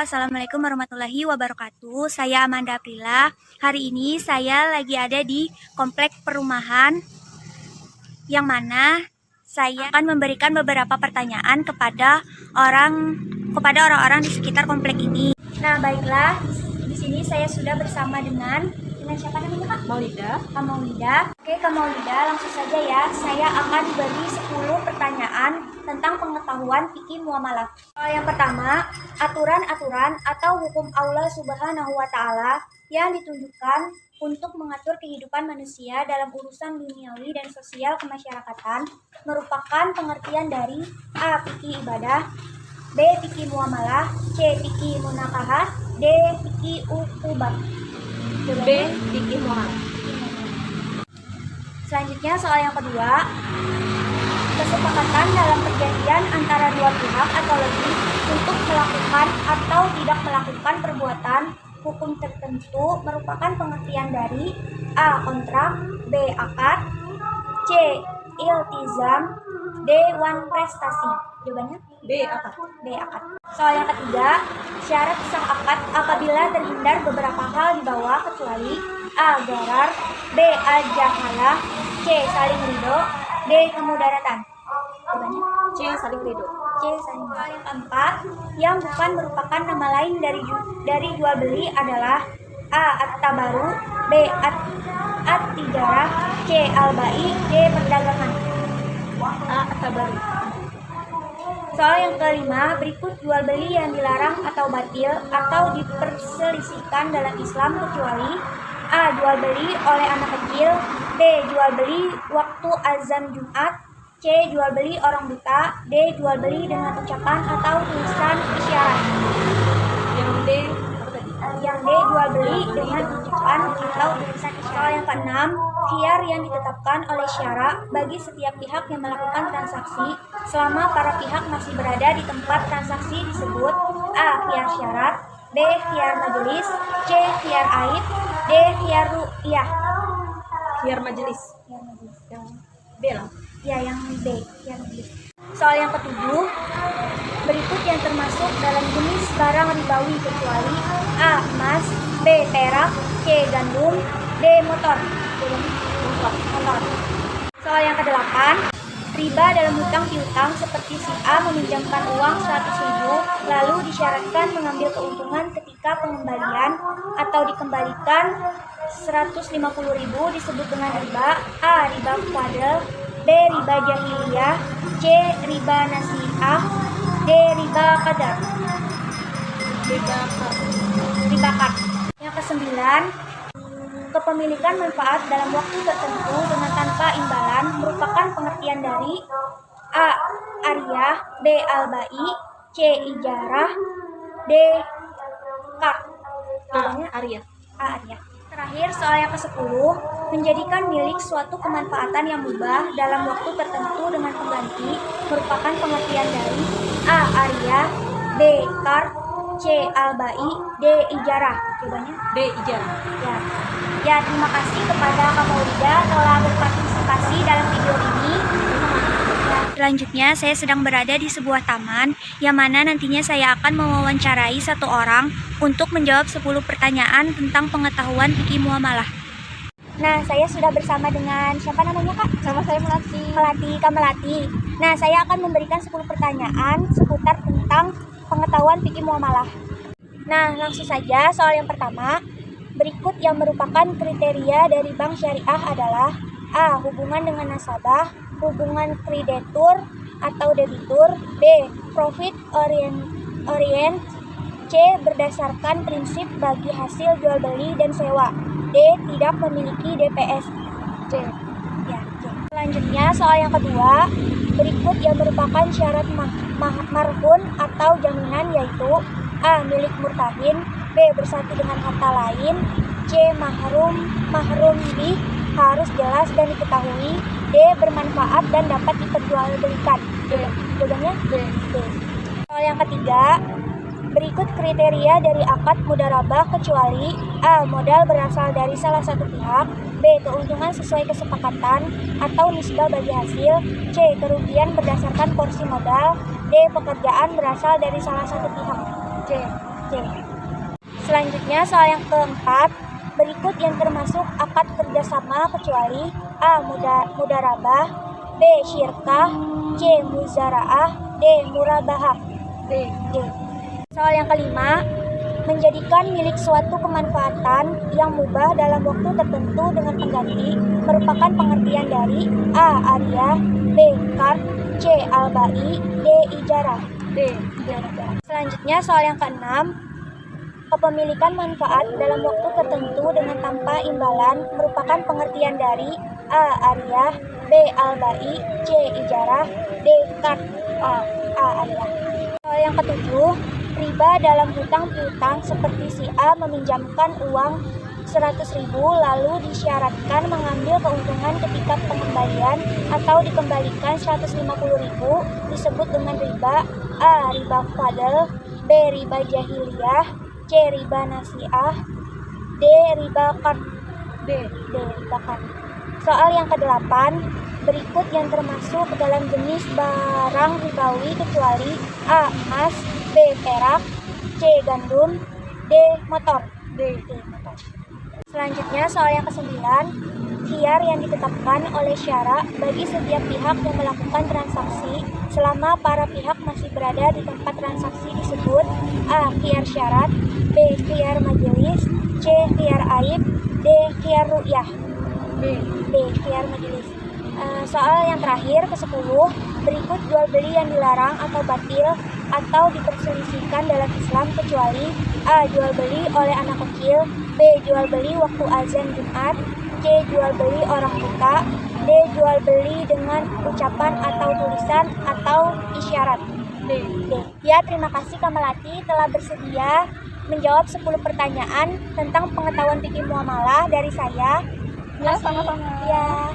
Assalamualaikum warahmatullahi wabarakatuh. Saya Amanda Aprila. Hari ini saya lagi ada di komplek perumahan yang mana saya akan memberikan beberapa pertanyaan kepada orang-orang di sekitar komplek ini. Nah, baiklah. Di sini saya sudah bersama dengan siapa namanya, Kak? Maulida. Kak Maulida. Oke, Kak Maulida, langsung saja ya. Saya akan beri 10 pertanyaan tentang pengetahuan fikih muamalah. Yang pertama, aturan-aturan atau hukum Allah Subhanahu wa Ta'ala yang ditunjukkan untuk mengatur kehidupan manusia dalam urusan duniawi dan sosial kemasyarakatan merupakan pengertian dari A. Fikih ibadah, B. Fikih muamalah, C. Fikih munakahah, D. Fikih uqubah. B. Fikih muamalah. Selanjutnya soal yang kedua, kesepakatan dalam perjanjian antara dua pihak atau lebih untuk melakukan atau tidak melakukan perbuatan hukum tertentu merupakan pengertian dari A. Kontrak, B. Akad, C. Iltizam, D. Wan prestasi. Jawabannya B. Akad. B. Akad. Soal yang ketiga, syarat sah akad apabila terhindar beberapa hal di bawah kecuali A. Gharar, B. Al-jahalah, C. Saling ridho, D. Kemudaratan. Jawabannya C. Saling ridho. C. Saling ridho. Yang keempat, yang bukan merupakan nama lain dari jual beli adalah A. At-tabaru, B. At-tijarah, C. Al-bai, D. Perdagangan. A. At-tabaru. Soal yang kelima, berikut jual beli yang dilarang atau batil atau diperselisihkan dalam Islam kecuali A. Jual beli oleh anak kecil, B. Jual beli waktu azan Jumat, C. Jual beli orang buta, D. Jual beli dengan ucapan atau tulisan isyarat. Yang D. Apa tadi? Yang D. Jual beli dengan ucapan atau tulisan isyarat. Soal yang keenam, khiyar yang ditetapkan oleh syara bagi setiap pihak yang melakukan transaksi selama para pihak masih berada di tempat transaksi disebut A. Khiyar syarat, B. Khiyar majelis, C. Khiyar aib, D. Khiyar ru'yah. Khiyar majelis. Khiyar majelis. Yang B lah. Ya, yang B. Khiyar majelis. Soal yang ketujuh, berikut yang termasuk dalam jenis barang ribawi kecuali A. Emas, B. Perak, C. Gandum, D. Motor. Motor. Soal yang kedelapan, riba dalam hutang piutang seperti si A meminjamkan uang 100.000 lalu disyaratkan mengambil keuntungan ketika pengembalian atau dikembalikan 150.000 disebut dengan riba. A. Riba fadl, B. Riba jahiliyah, C. Riba nasi'ah, D. Riba qadar. Riba qad. Yang kesembilan, kepemilikan manfaat dalam waktu tertentu dengan tanpa imbalan merupakan pengertian dari A. Ariyah, B. Al-bai, C. Ijarah, D. Qard. A. Ariyah. A. Ariyah. Terakhir, soal yang ke-10, menjadikan milik suatu kemanfaatan yang mubah dalam waktu tertentu dengan pengganti merupakan pengertian dari A. Ariyah, B. Qard, C. Al-bai, D. Ijarah. Jawabannya D. Ijarah. Ya, terima kasih kepada Kak Maulida telah berpartisipasi dalam video ini. Selanjutnya, saya sedang berada di sebuah taman yang mana nantinya saya akan mewawancarai satu orang untuk menjawab 10 pertanyaan tentang pengetahuan fikih muamalah. Nah, saya sudah bersama dengan siapa namanya, Kak? Nama saya Melati. Kak Melati. Nah, saya akan memberikan 10 pertanyaan seputar tentang pengetahuan fikih muamalah. Nah, langsung saja soal yang pertama. Berikut yang merupakan kriteria dari bank syariah adalah A. Hubungan dengan nasabah, hubungan kreditur atau debitur, B. Profit orient, C. Berdasarkan prinsip bagi hasil jual beli dan sewa, D. Tidak memiliki DPS. C. Selanjutnya soal yang kedua, berikut yang merupakan syarat marhun atau jaminan yaitu A. Milik murtahin, B. Bersatu dengan harta lain, C. Mahrum bih harus jelas dan diketahui, D. Bermanfaat dan dapat diperjualbelikan. Jawabannya D. Soal yang ketiga, Berikut kriteria dari akad mudharabah kecuali A. Modal berasal dari salah satu pihak, B. Keuntungan sesuai kesepakatan atau nisbah bagi hasil, C. Kerugian berdasarkan porsi modal, D. Pekerjaan berasal dari salah satu pihak. C. Selanjutnya soal yang keempat, berikut yang termasuk akad kerjasama kecuali A. Mudharabah, B. Syirkah, C. Muzaraah, D. Murabahah. D. Soal yang kelima, menjadikan milik suatu kemanfaatan yang mubah dalam waktu tertentu dengan pengganti merupakan pengertian dari A. Ariyah, B. Qard, C. Al-Bai, D. Ijarah. D. Selanjutnya soal yang keenam, kepemilikan manfaat dalam waktu tertentu dengan tanpa imbalan merupakan pengertian dari A. Ariyah, B. Al-Bai, C. Ijarah, D. Qard. A. Ariyah. Soal yang ketujuh, riba dalam hutang piutang seperti si A meminjamkan uang 100.000 lalu disyaratkan mengambil keuntungan ketika pengembalian atau dikembalikan 150.000 disebut dengan riba A. Riba fadl, B. Riba jahiliyah, C. Riba nasiah, D. Riba qard. D. Riba qard. Soal yang kedelapan, berikut yang termasuk dalam jenis barang ribawi kecuali A. Emas, B. Perak, C. Gandum, D. Motor. D. Motor. Selanjutnya soal yang kesembilan, khiyar yang ditetapkan oleh syara bagi setiap pihak yang melakukan transaksi selama para pihak masih berada di tempat transaksi disebut A. Khiyar syarat, B. Khiyar majelis, C. Khiyar aib, D. Khiyar ru'yah. D. Khiyar majelis. Soal yang terakhir ke-10, berikut jual beli yang dilarang atau batil atau diperselisihkan dalam Islam kecuali A. Jual beli oleh anak kecil, B. Jual beli waktu azan Jumat, C. Jual beli orang buta, D. Jual beli dengan ucapan atau tulisan atau isyarat. D. Ya, terima kasih Kak Melati telah bersedia menjawab 10 pertanyaan tentang pengetahuan fikih muamalah dari saya. Ya, sama-sama. Ya.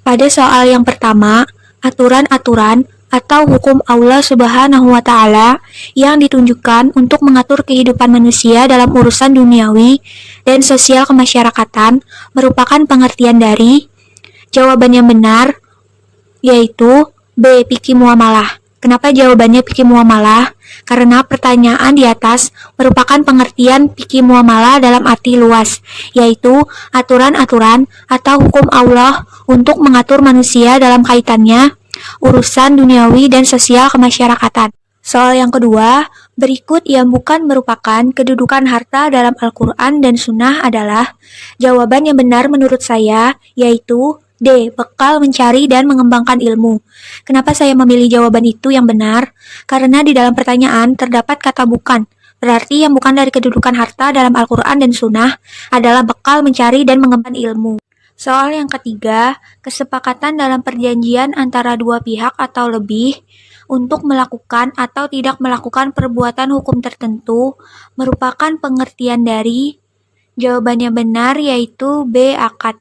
Pada soal yang pertama, aturan-aturan atau hukum Allah Subhanahu wa Ta'ala yang ditunjukkan untuk mengatur kehidupan manusia dalam urusan duniawi dan sosial kemasyarakatan merupakan pengertian dari jawaban yang benar, yaitu B. Fikih muamalah. Kenapa jawabannya fikih muamalah? Karena pertanyaan di atas merupakan pengertian fikih muamalah dalam arti luas, yaitu aturan-aturan atau hukum Allah untuk mengatur manusia dalam kaitannya urusan duniawi dan sosial kemasyarakatan. Soal yang kedua, berikut yang bukan merupakan kedudukan harta dalam Al-Quran dan Sunnah adalah jawaban yang benar menurut saya, yaitu D. Bekal mencari dan mengembangkan ilmu. Kenapa saya memilih jawaban itu yang benar? Karena di dalam pertanyaan terdapat kata bukan. Berarti yang bukan dari kedudukan harta dalam Al-Quran dan Sunnah adalah bekal mencari dan mengembangkan ilmu. Soal yang ketiga, kesepakatan dalam perjanjian antara dua pihak atau lebih untuk melakukan atau tidak melakukan perbuatan hukum tertentu merupakan pengertian dari jawabannya benar, yaitu B. Akad.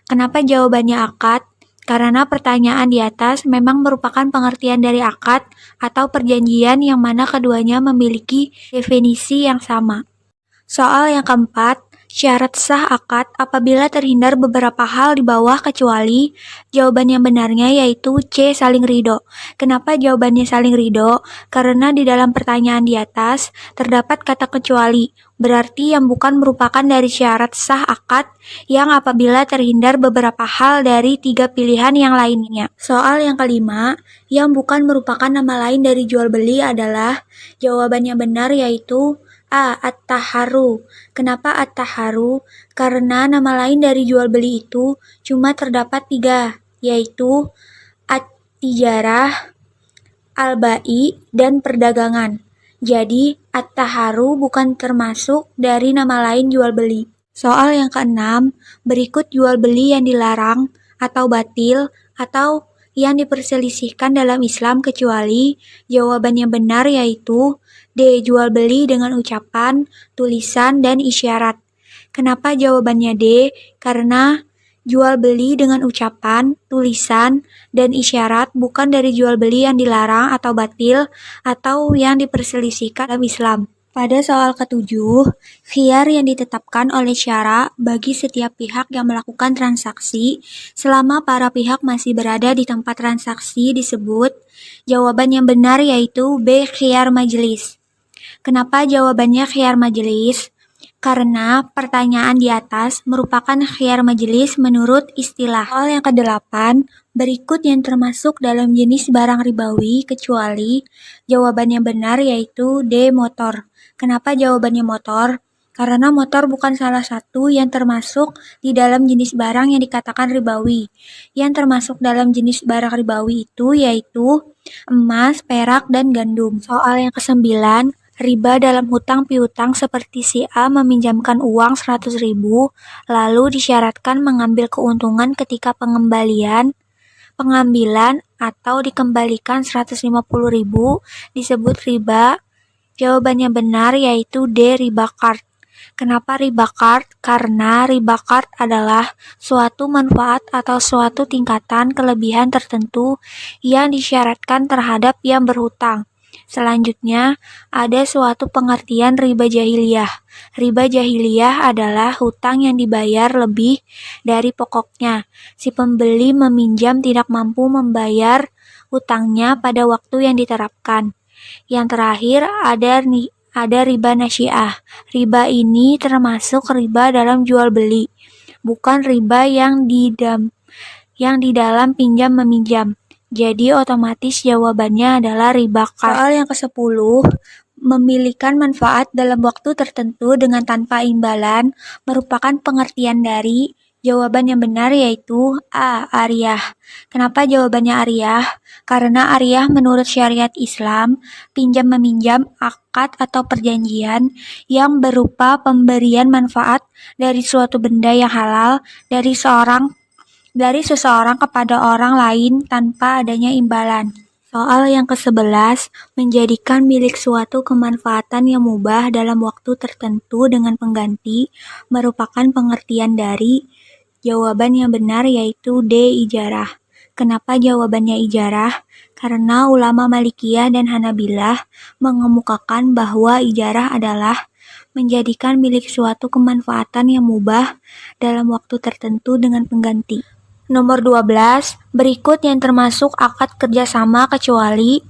Kenapa jawabannya akad? Karena pertanyaan di atas memang merupakan pengertian dari akad atau perjanjian yang mana keduanya memiliki definisi yang sama. Soal yang keempat, syarat sah akad apabila terhindar beberapa hal di bawah kecuali jawaban yang benarnya, yaitu C. Saling ridho. Kenapa jawabannya saling ridho? Karena di dalam pertanyaan di atas terdapat kata kecuali, berarti yang bukan merupakan dari syarat sah akad yang apabila terhindar beberapa hal dari tiga pilihan yang lainnya. Soal yang kelima, yang bukan merupakan nama lain dari jual beli adalah jawabannya benar, yaitu A. At-taharu. Kenapa at-taharu? Karena nama lain dari jual beli itu cuma terdapat 3, yaitu at-tijarah, al-bai, dan perdagangan. Jadi, at-taharu bukan termasuk dari nama lain jual beli. Soal yang keenam, berikut jual beli yang dilarang atau batil atau yang diperselisihkan dalam Islam kecuali jawaban yang benar, yaitu D. Jual beli dengan ucapan, tulisan, dan isyarat. Kenapa jawabannya D? Karena Jual beli dengan ucapan, tulisan, dan isyarat bukan dari jual beli yang dilarang atau batil atau yang diperselisihkan dalam Islam. Pada soal ketujuh, khiyar yang ditetapkan oleh syara bagi setiap pihak yang melakukan transaksi selama para pihak masih berada di tempat transaksi disebut. Jawaban yang benar yaitu B. Khiyar majelis. Kenapa jawabannya khiyar majelis? Karena pertanyaan di atas merupakan khiyar majelis menurut istilah. Soal yang ke-8, berikut yang termasuk dalam jenis barang ribawi kecuali. Jawaban yang benar yaitu D. Motor. Kenapa jawabannya motor? Karena motor bukan salah satu yang termasuk di dalam jenis barang yang dikatakan ribawi. Yang termasuk dalam jenis barang ribawi itu yaitu emas, perak, dan gandum. Soal yang ke-9, riba dalam hutang piutang seperti si A meminjamkan uang 100.000, lalu disyaratkan mengambil keuntungan ketika pengambilan atau dikembalikan 150.000 disebut riba. Jawabannya benar yaitu D. Riba kart. Kenapa riba kart? Karena riba kart adalah suatu manfaat atau suatu tingkatan kelebihan tertentu yang disyaratkan terhadap yang berhutang. Selanjutnya, ada suatu pengertian riba jahiliyah. Riba jahiliyah adalah hutang yang dibayar lebih dari pokoknya. Si pembeli meminjam tidak mampu membayar hutangnya pada waktu yang diterapkan. Yang terakhir, ada riba nasiah. Riba ini termasuk riba dalam jual beli, bukan riba yang di dalam pinjam meminjam. Jadi otomatis jawabannya adalah riba kart. Soal yang ke-10, memiliki manfaat dalam waktu tertentu dengan tanpa imbalan merupakan pengertian dari. Jawaban yang benar yaitu A. Ariyah. Kenapa jawabannya ariyah? Karena ariyah menurut syariat Islam, pinjam-meminjam, akad atau perjanjian yang berupa pemberian manfaat dari suatu benda yang halal dari seseorang kepada orang lain tanpa adanya imbalan. Soal yang ke-11, menjadikan milik suatu kemanfaatan yang mubah dalam waktu tertentu dengan pengganti merupakan pengertian dari. Jawaban yang benar yaitu D. Ijarah. Kenapa jawabannya ijarah? Karena ulama Malikiyah dan Hanabilah mengemukakan bahwa ijarah adalah menjadikan milik suatu kemanfaatan yang mubah dalam waktu tertentu dengan pengganti. Nomor 12, berikut yang termasuk akad kerjasama kecuali.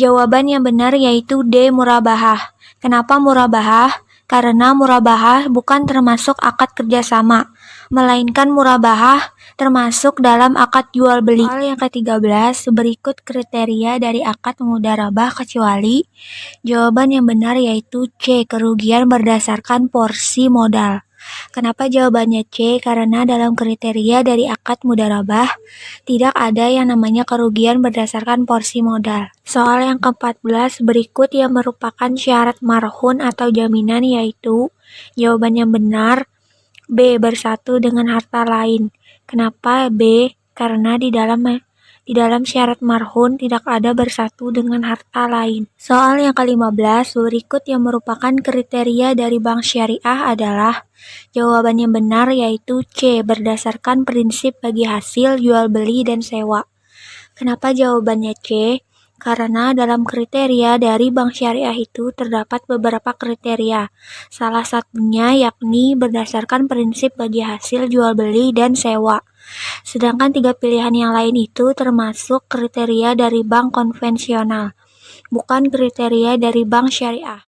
Jawaban yang benar yaitu D. Murabahah. Kenapa murabahah? Karena murabahah bukan termasuk akad kerjasama, melainkan murabahah termasuk dalam akad jual beli. Soal yang ke-13, berikut kriteria dari akad mudharabah kecuali. Jawaban yang benar yaitu C. Kerugian berdasarkan porsi modal. Kenapa jawabannya C? Karena dalam kriteria dari akad mudharabah tidak ada yang namanya kerugian berdasarkan porsi modal. Soal yang ke-14, berikut yang merupakan syarat marhun atau jaminan yaitu. Jawaban yang benar B. Bersatu dengan harta lain. Kenapa B? Karena di dalam syarat marhun tidak ada bersatu dengan harta lain. Soal yang ke-15, berikut yang merupakan kriteria dari bank syariah adalah. Jawaban yang benar yaitu C. Berdasarkan prinsip bagi hasil jual beli dan sewa. Kenapa jawabannya C? Karena dalam kriteria dari bank syariah itu terdapat beberapa kriteria. Salah satunya yakni berdasarkan prinsip bagi hasil jual beli dan sewa. Sedangkan 3 pilihan yang lain itu termasuk kriteria dari bank konvensional, bukan kriteria dari bank syariah.